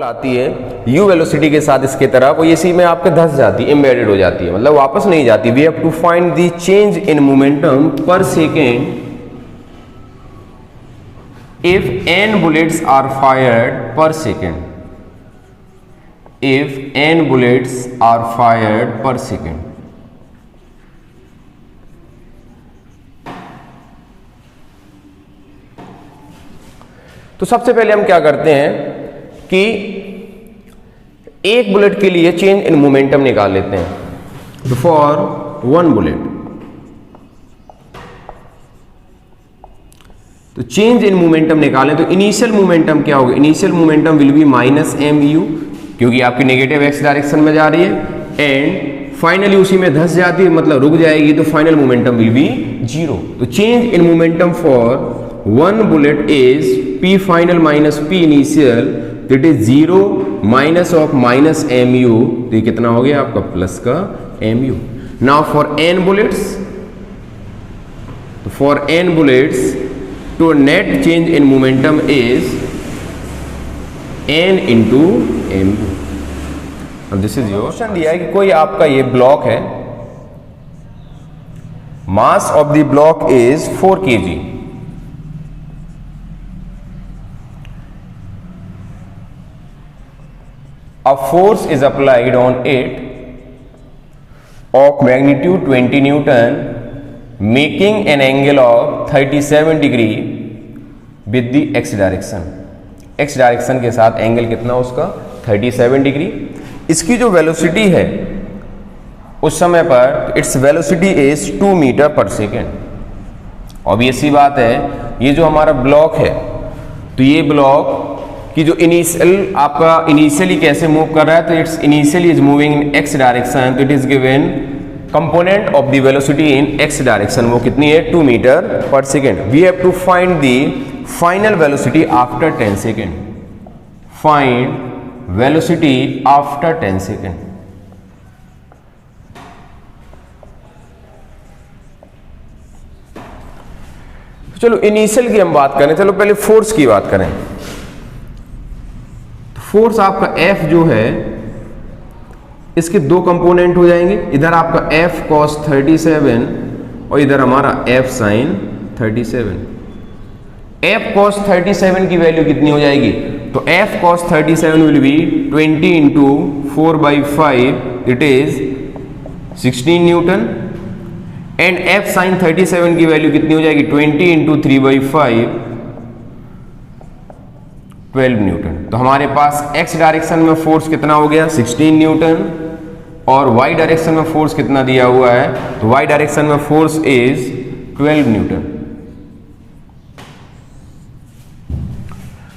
आती है u velocity के साथ इसके तरफ, वो इसी में आपके धंस जाती है, एम्बेडेड हो जाती है, मतलब वापस नहीं जाती। We have to find the change in momentum per second if n bullets are fired per second, if n bullets are fired per second, तो सबसे पहले हम क्या करते हैं कि एक बुलेट के लिए चेंज इन मोमेंटम निकाल लेते हैं। तो फॉर वन बुलेट, तो चेंज इन मोमेंटम निकालें तो इनिशियल मोमेंटम क्या होगा, initial momentum will be minus M U, क्योंकि आपकी नेगेटिव एक्स डायरेक्शन में जा रही है, एंड फाइनली उसी में धंस जाती है, मतलब रुक जाएगी, तो final momentum will be zero. तो change in momentum for one bullet is P final minus P initial, that is zero minus of minus M U, तो ये कितना हो गया आपका प्लस का M U. Now for N bullets, for N bullets तो net change in momentum is n into M U. अब this is your question दिया है कि कोई आपका ये ब्लॉक है, मास of the block is 4 kg, a force is applied on it of magnitude 20 Newton making an angle of 37 degree with the x direction, x direction के साथ एंगल कितना उसका 37 डिग्री। इसकी जो वेलोसिटी है उस समय पर, इट्स वेलोसिटी इज 2 मीटर पर सेकेंड। ऑब्वियस सी बात है, ये जो हमारा ब्लॉक है, तो ये ब्लॉक कि जो इनिशियल आपका इनिशियली कैसे मूव कर रहा है, तो it's initially is moving in X direction, तो it is given component of the velocity in X direction, वो कितनी है 2 मीटर पर second. We have to find the final velocity after 10 second, find velocity after 10 second. चलो initial की हम बात करें, चलो पहले फोर्स की बात करें। फोर्स आपका F जो है, इसके दो कंपोनेंट हो जाएंगे, इधर आपका F cos 37 और इधर हमारा F sin 37। F cos 37 की वैल्यू कितनी हो जाएगी, तो F cos 37 will be 20 into 4/5, it is 16 newton, and F sin 37 की वैल्यू कितनी हो जाएगी 20 इंटू 3/5, 12 न्यूटन। तो हमारे पास x डायरेक्शन में फोर्स कितना हो गया 16 न्यूटन, और y डायरेक्शन में फोर्स कितना दिया हुआ है, तो y डायरेक्शन में force is 12 newton.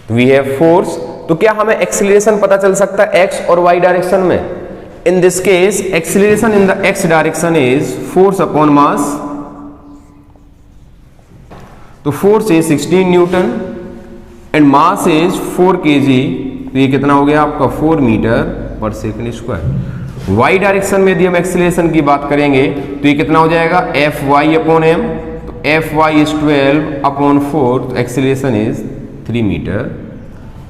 We have force, तो क्या हमें एक्सीलरेशन पता चल सकता है x और y डायरेक्शन में? In this case acceleration in the x direction is force upon mass, तो force is 16 newton and mass is 4 kg, तो ये कितना हो गया आपका 4 मीटर पर सेकंड स्क्वायर। y डायरेक्शन में यदि हम एक्सीलरेशन की बात करेंगे तो ये कितना हो जाएगा Fy अपॉन m, तो Fy इज 12 अपॉन 4, तो एक्सीलरेशन इज 3 मीटर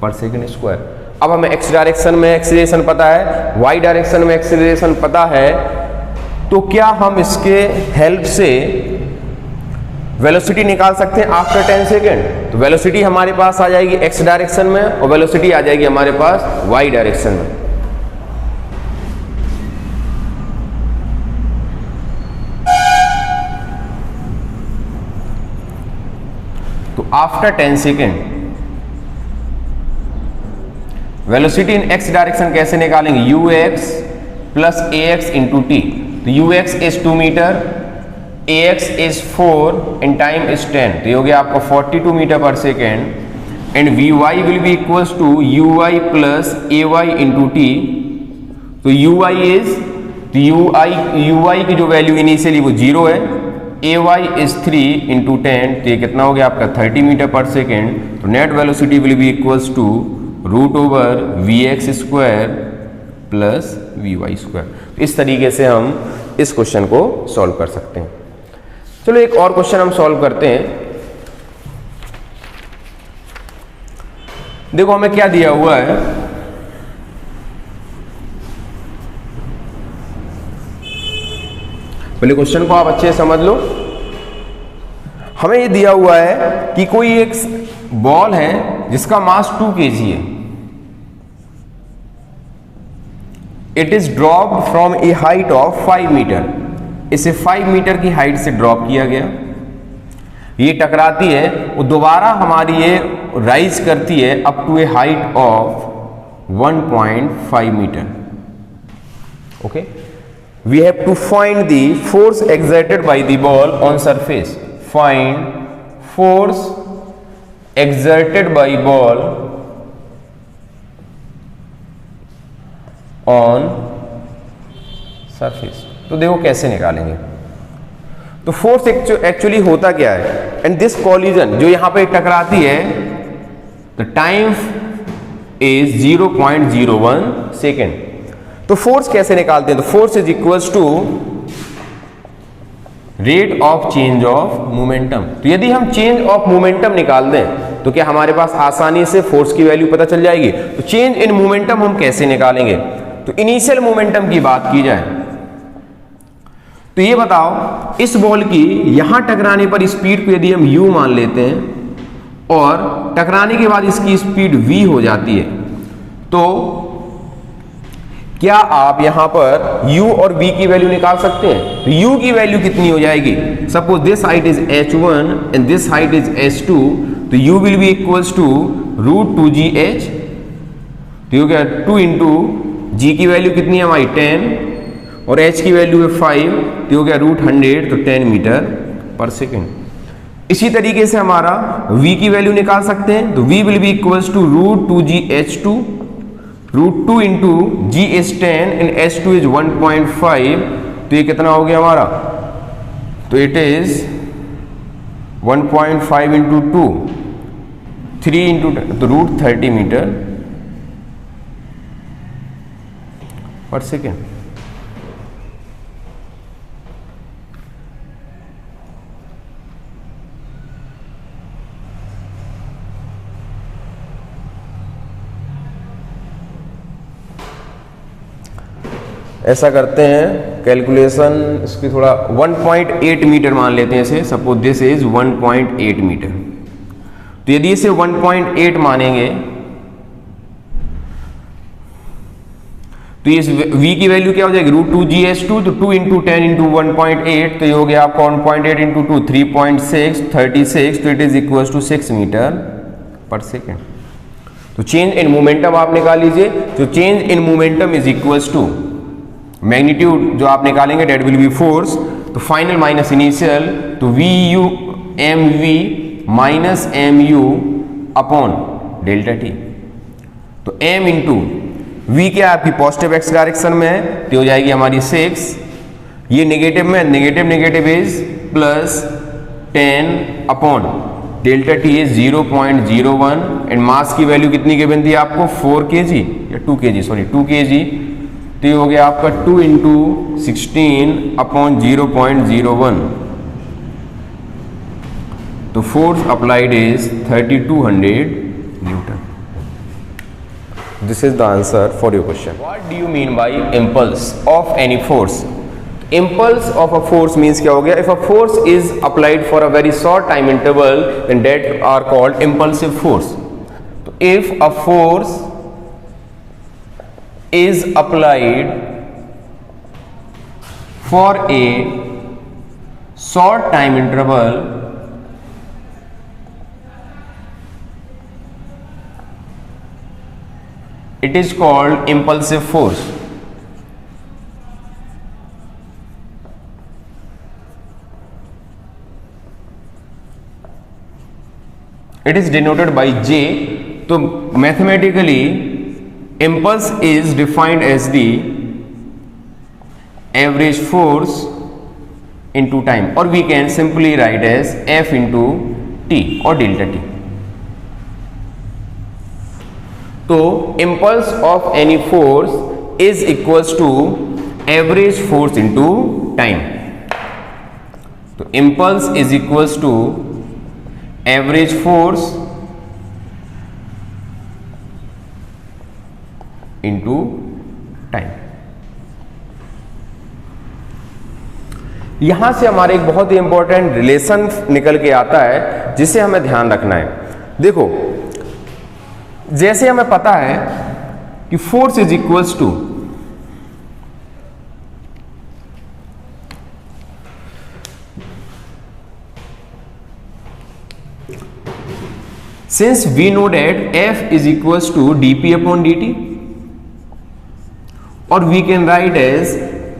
पर सेकंड स्क्वायर। अब हमें x डायरेक्शन में एक्सीलरेशन पता है, y डायरेक्शन में एक्सीलरेशन पता है, तो क्या हम इसके हेल्प से वेलोसिटी निकाल सकते हैं आफ्टर 10 सेकेंड? तो वेलोसिटी हमारे पास आ जाएगी x डायरेक्शन में और वेलोसिटी आ जाएगी हमारे पास y डायरेक्शन में। तो after 10 second velocity in x direction कैसे निकालेंगे, ux plus ax into T. तो ux is 2 metre, ax is 4 and time is 10, तो ये हो गया आपका 42 मीटर पर second, and vy will be equals to uy plus ay into T. तो uy इज, uy की जो वैल्यू इनिशियली वो 0 है, ay इज 3 इंटू 10, तो ये कितना हो गया आपका 30 मीटर पर सेकेंड। तो net velocity will be equals to root over vx square plus vy square. इस तरीके से हम इस क्वेश्चन को सॉल्व कर सकते हैं। चलो एक और क्वेश्चन हम सॉल्व करते हैं। देखो हमें क्या दिया हुआ है, पहले क्वेश्चन को आप अच्छे से समझ लो। हमें ये दिया हुआ है कि कोई एक बॉल है जिसका मास 2 kg है। It is dropped from a height of 5 metre. इसे 5 मीटर की हाइट से ड्रॉप किया गया। ये टकराती है, वो दोबारा हमारी ये राइज करती है up to a height of 1.5 metre. Okay, we have to find the force exerted by the ball on surface. Find force exerted by ball on surface. तो देखो कैसे निकालेंगे। तो फोर्स एक्चुअली होता क्या है, एंड दिस कॉलिजन जो यहां पे टकराती है, द टाइम इज 0.01 सेकेंड। तो फोर्स कैसे निकालते हैं? तो force is equals to rate of change of momentum. तो यदि हम चेंज ऑफ मोमेंटम निकाल दें तो क्या हमारे पास आसानी से फोर्स की वैल्यू पता चल जाएगी। तो चेंज इन मोमेंटम हम कैसे निकालेंगे? तो इनिशियल मोमेंटम की बात की जाए तो ये बताओ, इस बॉल की यहां टकराने पर स्पीड को यदि हम u मान लेते हैं और टकराने के बाद इसकी स्पीड v हो जाती है, तो क्या आप यहां पर u और v की वैल्यू निकाल सकते हैं? तो u की वैल्यू कितनी हो जाएगी? Suppose this height is h1 and this height is h2, तो u will be equals to √2gh। तो ये हो गया 2 इंटू g की वैल्यू कितनी है हमारी 10 और h की वैल्यू है 5, तो हो गया √100, तो 10 मीटर पर सेकेंड। इसी तरीके से हमारा v की वैल्यू निकाल सकते हैं। तो v will be equals to √2gh2, √2 into g is 10 and h2 is 1.5, तो ये कितना हो गया हमारा? तो इट इज 1.5 इंटू 2, 3 इंटू 10, तो √30 मीटर पर सेकेंड। ऐसा करते हैं कैलकुलेशन, इसकी थोड़ा 1.8 मीटर मान लेते हैं इसे। Suppose this is 1.8 metre. तो यदि इसे 1.8 मानेंगे तो ये v की वैल्यू क्या हो जाएगी? √2gh2, तो 2 इंटू 10 इंटू 1.8, तो ये हो गया आपका 1.8 इंटू 2 3.6, 36, तो it is equal to 6 metre पर सेकेंड। तो चेंज इन मोमेंटम आप निकाल लीजिए। तो change in momentum is equals to magnitude जो आप निकालेंगे डेट विल बी फोर्स, तो फाइनल माइनस इनिशियल, तो VU mv minus mu upon delta t। तो m इंटू v क्या आपकी पॉजिटिव x डायरेक्शन में है, तो हो जाएगी हमारी 6, ये नेगेटिव में, negative negative is plus 10 upon delta t is 0.01 and mass की वैल्यू कितनी गिवन थी आपको? 4 kg या 2 kg, सॉरी 2 kg। तो ये हो गया आपका 2 इंटू 16 अपॉन 0.01, तो force applied is 3200 Newton. This is the answer for your question. What do you mean by impulse of any force? Impulse of a force means क्या हो गया? If a force is applied for a very short time interval, then that are called impulsive force. तो if a force is applied for a short time interval, it is called impulsive force. It is denoted by J. तो mathematically impulse is defined as the average force into time, or we can simply write as F into T or delta T. तो impulse of any force is equals to average force into time. तो impulse is equals to average force into time. यहां से हमारे एक बहुत ही important relation निकल के आता है जिसे हमें ध्यान रखना है। देखो, जैसे हमें पता है कि force is equals to since we know that F is equals to dp upon dt, or we can write as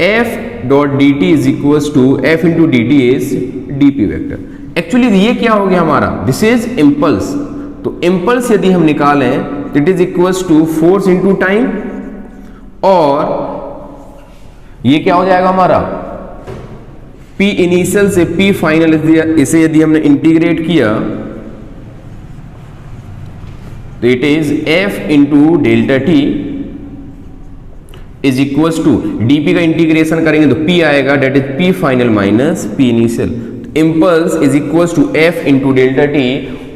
F dot dt is equals to F into dt is dp vector। Actually ये क्या हो गया हमारा, this is impulse. तो impulse यदि हम निकालें it is equals to force into time, और ये क्या हो जाएगा हमारा P इनिशियल से P फाइनल, इसे यदि हमने इंटीग्रेट किया तो it is F into delta T is equals to dp का इंटीग्रेशन करेंगे तो P आएगा, that is P final minus P initial. Impulse is equals to F into delta T,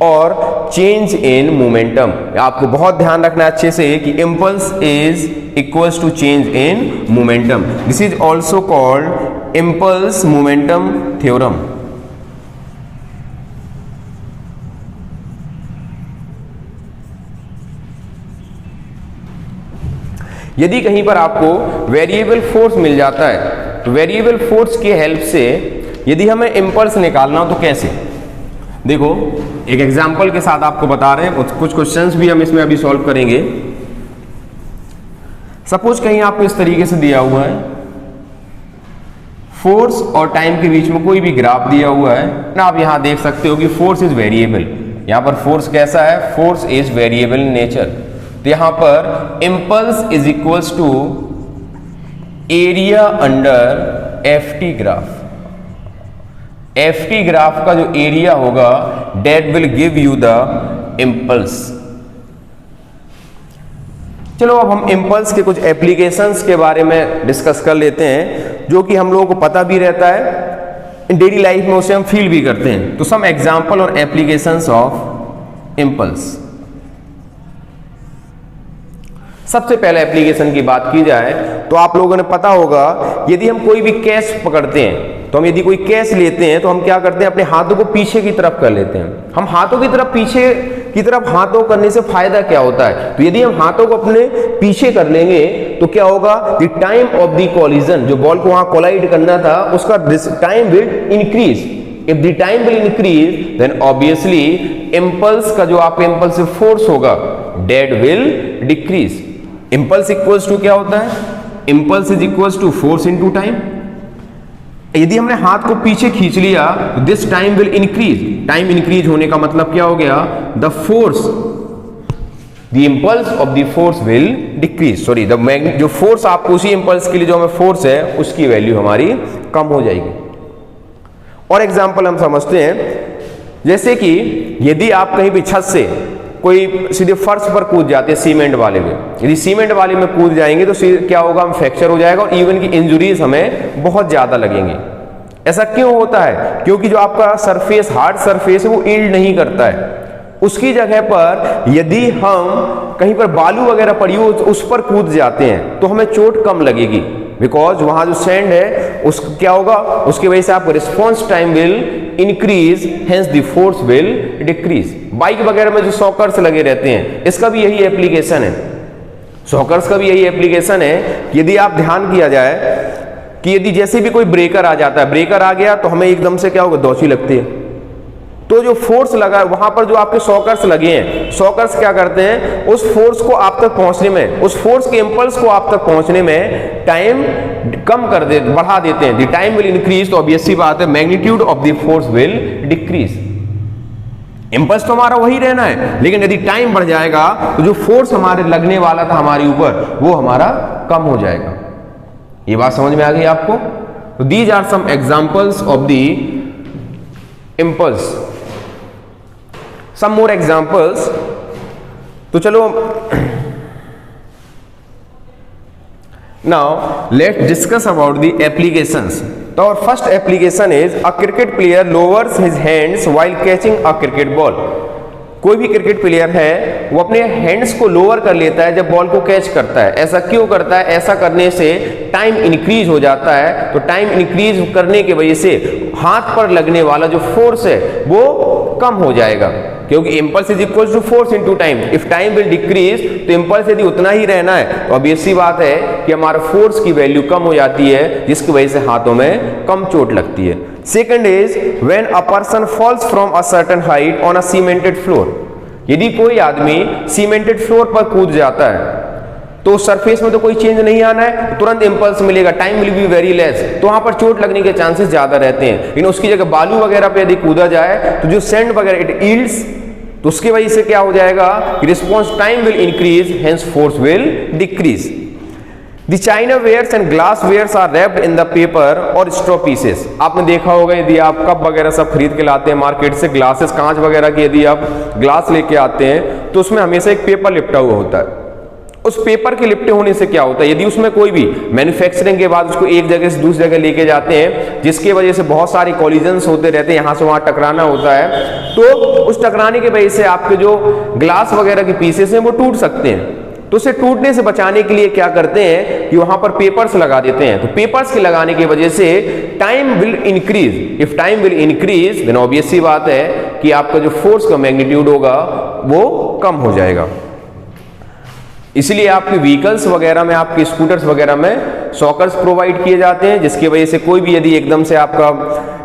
और चेंज इन मोमेंटम। आपको बहुत ध्यान रखना है अच्छे से कि impulse is equals to change in momentum. This is also called impulse momentum theorem. यदि कहीं पर आपको वेरिएबल फोर्स मिल जाता है तो वेरिएबल फोर्स की हेल्प से यदि हमें इम्पल्स निकालना हो तो कैसे, देखो एक एग्जांपल के साथ आपको बता रहे हैं, कुछ क्वेश्चंस भी हम इसमें अभी सॉल्व करेंगे। सपोज कहीं आपको इस तरीके से दिया हुआ है, फोर्स और टाइम के बीच में कोई भी ग्राफ दिया हुआ है ना, आप यहां देख सकते हो कि फोर्स इज वेरिएबल। यहां पर फोर्स कैसा है, force is variable in nature. तो यहां पर impulse is equals to area under FT graph. FT graph का जो एरिया होगा that will give you the impulse. चलो अब हम इम्पल्स के कुछ एप्लीकेशंस के बारे में डिस्कस कर लेते हैं, जो कि हम लोगों को पता भी रहता है, डेली लाइफ में उसे हम फील भी करते हैं। तो सम एग्जांपल और एप्लीकेशंस ऑफ इम्पल्स। सबसे पहले एप्लीकेशन की बात की जाए तो आप लोगों ने पता होगा, यदि हम कोई भी कैश पकड़ते हैं तो हम यदि कोई कैश लेते हैं तो हम क्या करते हैं, अपने हाथों को पीछे की तरफ कर लेते हैं। हम हाथों की तरफ पीछे की तरफ हाथों करने से फायदा क्या होता है, तो यदि हम हाथों को अपने पीछे कर लेंगे तो क्या होगा, the time of the collision, जो बॉल को वहां कोलाइड करना था उसका time will increase. If the time will increase then obviously impulse का जो आपका इम्पल्सिव फोर्स होगा that will decrease. Impulse equals to क्या होता है, impulse is equals to force into time. यदि हमने हाथ को पीछे खींच लिया तो this time will increase. Time increase होने का मतलब क्या हो गया, the force, the impulse of the force will decrease. Sorry, the जो फोर्स आपको उसी इम्पल्स के लिए जो हमें फोर्स है उसकी वैल्यू हमारी कम हो जाएगी। और एग्जांपल हम समझते हैं, जैसे कि यदि आप कहीं भी छत से कोई सीधे फर्श पर कूद जाते हैं सीमेंट वाले में, यदि सीमेंट वाले में कूद जाएंगे तो क्या होगा, हम फ्रैक्चर हो जाएगा और इवन की इंजुरीज हमें बहुत ज्यादा लगेंगी। ऐसा क्यों होता है, क्योंकि जो आपका सरफेस, हार्ड सरफेस है वो ईल्ड नहीं करता है। उसकी जगह पर यदि हम कहीं पर बालू वगैरह पड़ी हो उस पर कूद जाते हैं तो हमें चोट कम लगेगी, बिकॉज वहां जो सैंड है उस क्या होगा, उसकी वजह से आपका response time will increase, hence the force will decrease. Bike वगैरह में जो सॉकर्स लगे रहते हैं इसका भी यही एप्लीकेशन है, सॉकर्स का भी यही एप्लीकेशन है। यदि आप ध्यान किया जाए कि यदि जैसे भी कोई ब्रेकर आ जाता है, ब्रेकर आ गया तो हमें एकदम से क्या होगा, दौची लगती है। तो जो फोर्स लगा है वहां पर जो आपके सॉकर्स लगे हैं, सॉकर्स क्या करते हैं, उस फोर्स को आप तक पहुंचने में, उस फोर्स के इंपल्स को आप तक पहुंचने में टाइम कम कर दे, बढ़ा देते हैं। द टाइम विल इंक्रीज, तो ऑब्वियसली बात है magnitude of the force will decrease. Impulse तो हमारा वही रहना है, लेकिन यदि टाइम बढ़ जाएगा तो जो फोर्स हमारे लगने वाला था हमारे ऊपर वो हमारा कम हो जाएगा। ये बात समझ में आ गई आपको? तो these are some examples of the impulse. Some more examples. तो चलो now let's discuss about the applications. तो our first application is a cricket player lowers his hands while catching a cricket ball. कोई भी cricket player है वो अपने hands को lower कर लेता है जब बॉल को कैच करता है। ऐसा क्यों करता है? ऐसा करने से टाइम इंक्रीज हो जाता है। तो टाइम इंक्रीज करने की वजह से हाथ पर लगने वाला जो फोर्स है वो कम हो जाएगा, क्योंकि impulse is equal to force into time. If time will decrease, तो इम्पल्स यदि उतना ही रहना है तो ऑब्वियस सी बात है कि हमारा फोर्स की वैल्यू कम हो जाती है, जिसकी वजह से हाथों में कम चोट लगती है। Second is when a person falls from a certain height on a cemented floor. यदि कोई आदमी सीमेंटेड फ्लोर पर कूद जाता है तो सरफेस में तो कोई चेंज नहीं आना है, तो तुरंत इंपल्स मिलेगा, time will be very less, तो वहां पर चोट लगने के चांसेस ज्यादा रहते हैं। लेकिन उसकी जगह बालू वगैरह पे यदि कूदा जाए तो जो सैंड वगैरह इट यील्ड्स, तो उसकी वजह से क्या हो जाएगा कि response time will increase, hence force will decrease. The china wares and glass wares are wrapped in the paper और स्ट्रॉ पीसेस। आपने देखा होगा यदि आप कप वगैरह सब खरीद के लाते हैं मार्केट से, ग्लासेस कांच वगैरह की यदि आप ग्लास लेके आते हैं तो उसमें हमेशा एक पेपर लिपटा हुआ होता है। उस पेपर के लिपटे होने से क्या होता है, यदि उसमें कोई भी मैन्युफैक्चरिंग के बाद उसको एक जगह से दूसरी जगह लेके जाते हैं, जिसकी वजह से बहुत सारे कॉलिजन्स होते रहते हैं, यहां से वहां टकराना होता है, तो उस टकराने की वजह से आपके जो ग्लास वगैरह के पीसेस हैं वो टूट सकते हैं। तो उसे टूटने से बचाने के लिए क्या करते हैं कि वहां पर पेपर्स लगा देते हैं। तो पेपर्स के लगाने की वजह से time will increase. If time will increase then obvious सी बात है कि आपका जो फोर्स का मैग्नीट्यूड होगा वो कम हो जाएगा। इसलिए आपके व्हीकल्स वगैरह में, आपके स्कूटर्स वगैरह में सॉकर्स प्रोवाइड किए जाते हैं, जिसकी वजह से कोई भी यदि एकदम से आपका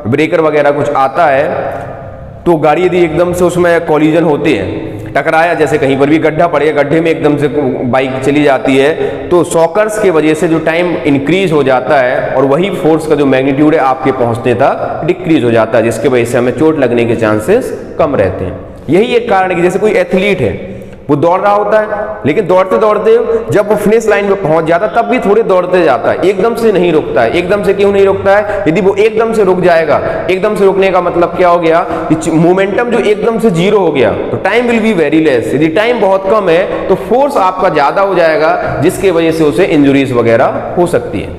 ब्रेकर वगैरह कुछ आता है तो गाड़ी यदि एकदम से उसमें कॉलिजन होते हैं, टकराया, जैसे कहीं पर भी गड्ढा पड़े, गड्ढे में एकदम से बाइक चली जाती है, तो सॉकर्स की वजह से जो टाइम इंक्रीज हो जाता है और वही फोर्स का जो मैग्नीट्यूड है आपके पहुंचने तक डिक्रीज हो जाता है, जिसकी वजह से हमें चोट लगने के चांसेस कम रहते हैं। यही एक कारण है कि जैसे कोई एथलीट है, वो दौड़ रहा होता है, लेकिन दौड़ते दौड़ते जब वो फिनिश लाइन पे पहुंच जाता है तब भी थोड़े दौड़ते जाता है, एकदम से नहीं रुकता है। एकदम से क्यों नहीं रुकता है? यदि वो एकदम से रुक जाएगा, एकदम से रुकने का मतलब क्या हो गया कि मोमेंटम जो एकदम से जीरो हो गया, तो time will be very less. यदि टाइम बहुत कम है तो फोर्स आपका ज्यादा हो जाएगा, जिसकी वजह से उसे इंजुरीज वगैरह हो सकती है।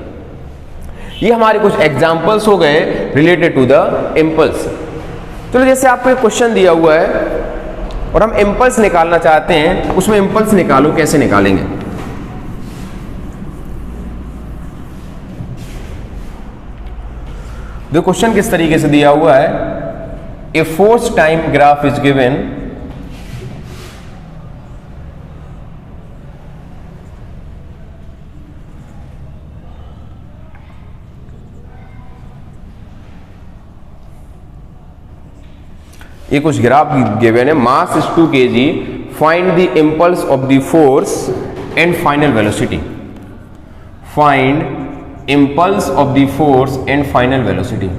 ये हमारे कुछ एग्जाम्पल्स हो गए रिलेटेड टू द इम्पल्स। चलो, जैसे आपको एक क्वेश्चन दिया हुआ है और हम इम्पल्स निकालना चाहते हैं, उसमें इम्पल्स निकालो, कैसे निकालेंगे? देखो क्वेश्चन किस तरीके से दिया हुआ है। A force time graph is given ये कुछ ग्राफ गिवन है। Mass is 2 kg, find the impulse of the force and final velocity. Find impulse of the force and final velocity.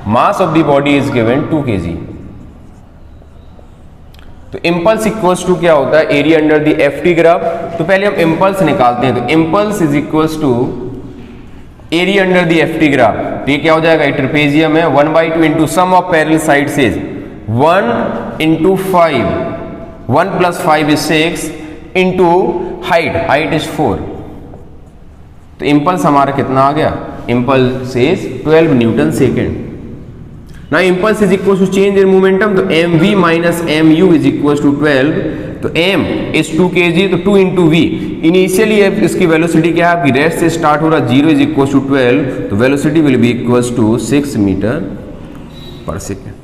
Mass of the body is given 2 kg। तो impulse equals to क्या होता है? Area under the F graph. तो पहले हम impulse निकालते हैं। तो impulse is equals to area under the F graph. तो ये क्या हो जाएगा? ट्रेपेजियम है, 1/2 into sum of parallel side से 1 into 5, 1 + 5 is 6 into height is 4। तो इम्पल्स हमारा कितना आ गया? Impulse is 12 newton second. Now impulse is equals to change in momentum, तो mv minus mu is equals to 12। तो m is 2 kg, तो 2 into v। Initially इसकी वेलोसिटी क्या है? आपकी रेस्ट से स्टार्ट हो रहा 0 is equals to 12, तो velocity will be equals to 6 metre पर सेकेंड।